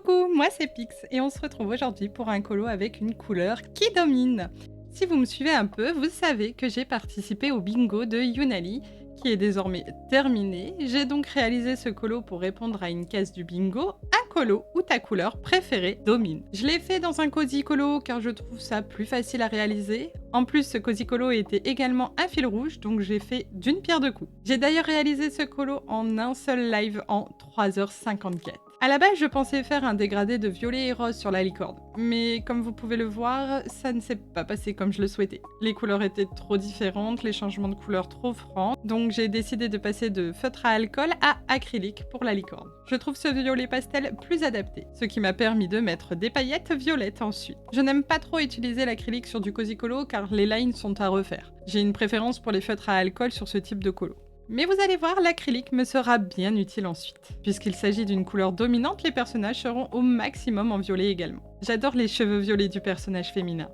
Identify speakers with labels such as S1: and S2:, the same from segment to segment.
S1: Coucou, moi c'est Pix et on se retrouve aujourd'hui pour un colo avec une couleur qui domine. Si vous me suivez un peu, vous savez que j'ai participé au bingo de Younali qui est désormais terminé. J'ai donc réalisé ce colo pour répondre à une case du bingo, un colo où ta couleur préférée domine. Je l'ai fait dans un cozy colo car je trouve ça plus facile à réaliser. En plus, ce cozy colo était également un fil rouge, donc j'ai fait d'une pierre deux coups. J'ai d'ailleurs réalisé ce colo en un seul live en 3h54. À la base, je pensais faire un dégradé de violet et rose sur la licorne, mais comme vous pouvez le voir, ça ne s'est pas passé comme je le souhaitais. Les couleurs étaient trop différentes, les changements de couleurs trop francs, donc j'ai décidé de passer de feutre à alcool à acrylique pour la licorne. Je trouve ce violet pastel plus adapté, ce qui m'a permis de mettre des paillettes violettes ensuite. Je n'aime pas trop utiliser l'acrylique sur du cozy colo car les lines sont à refaire. J'ai une préférence pour les feutres à alcool sur ce type de colo. Mais vous allez voir, l'acrylique me sera bien utile ensuite. Puisqu'il s'agit d'une couleur dominante, les personnages seront au maximum en violet également. J'adore les cheveux violets du personnage féminin.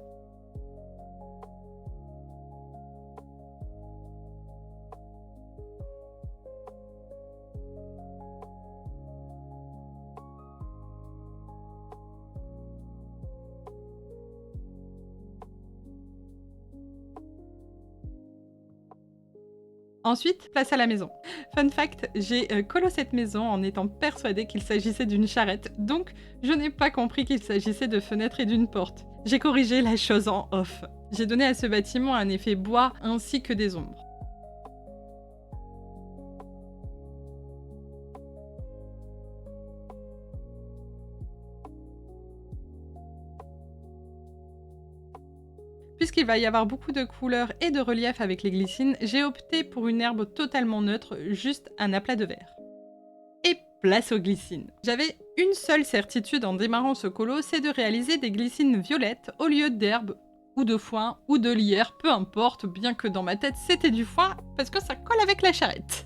S1: Ensuite, place à la maison. Fun fact, j'ai colo cette maison en étant persuadée qu'il s'agissait d'une charrette, donc je n'ai pas compris qu'il s'agissait de fenêtres et d'une porte. J'ai corrigé la chose en off. J'ai donné à ce bâtiment un effet bois ainsi que des ombres. Puisqu'il va y avoir beaucoup de couleurs et de relief avec les glycines, j'ai opté pour une herbe totalement neutre, juste un aplat de verre. Et place aux glycines. J'avais une seule certitude en démarrant ce colo, c'est de réaliser des glycines violettes au lieu d'herbe ou de foin ou de lierre, peu importe, bien que dans ma tête c'était du foin parce que ça colle avec la charrette.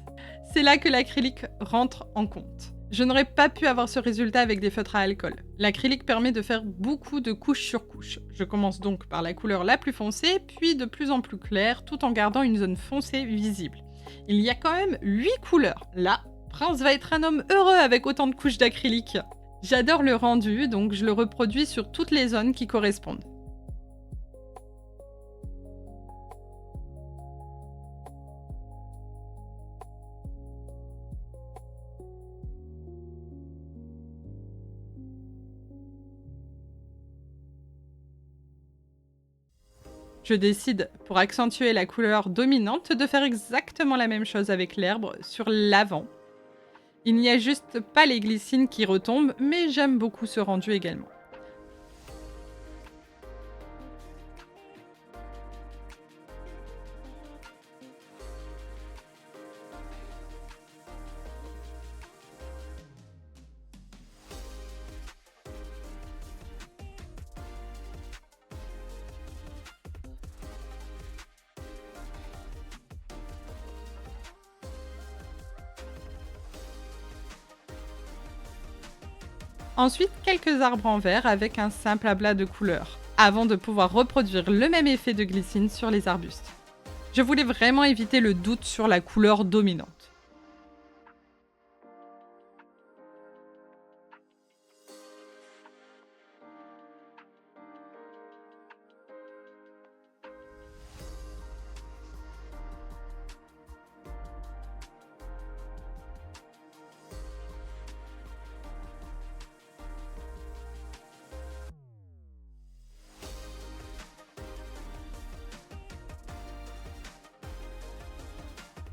S1: C'est là que l'acrylique rentre en compte. Je n'aurais pas pu avoir ce résultat avec des feutres à alcool. L'acrylique permet de faire beaucoup de couche sur couche. Je commence donc par la couleur la plus foncée, puis de plus en plus claire, tout en gardant une zone foncée visible. Il y a quand même 8 couleurs. Là, Prince va être un homme heureux avec autant de couches d'acrylique. J'adore le rendu, donc je le reproduis sur toutes les zones qui correspondent. Je décide, pour accentuer la couleur dominante, de faire exactement la même chose avec l'herbe sur l'avant. Il n'y a juste pas les glycines qui retombent, mais j'aime beaucoup ce rendu également. Ensuite, quelques arbres en verre avec un simple ablat de couleur, avant de pouvoir reproduire le même effet de glycine sur les arbustes. Je voulais vraiment éviter le doute sur la couleur dominante.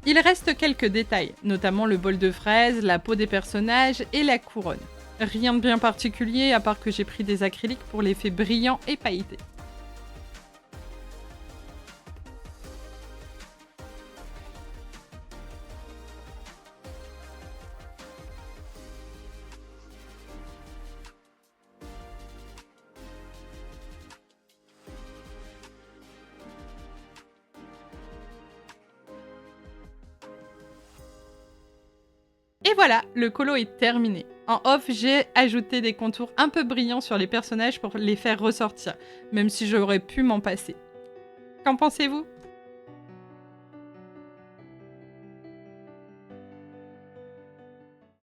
S1: Il reste quelques détails, notamment le bol de fraises, la peau des personnages et la couronne. Rien de bien particulier à part que j'ai pris des acryliques pour l'effet brillant et pailleté. Et voilà, le colo est terminé. En off, j'ai ajouté des contours un peu brillants sur les personnages pour les faire ressortir, même si j'aurais pu m'en passer. Qu'en pensez-vous ?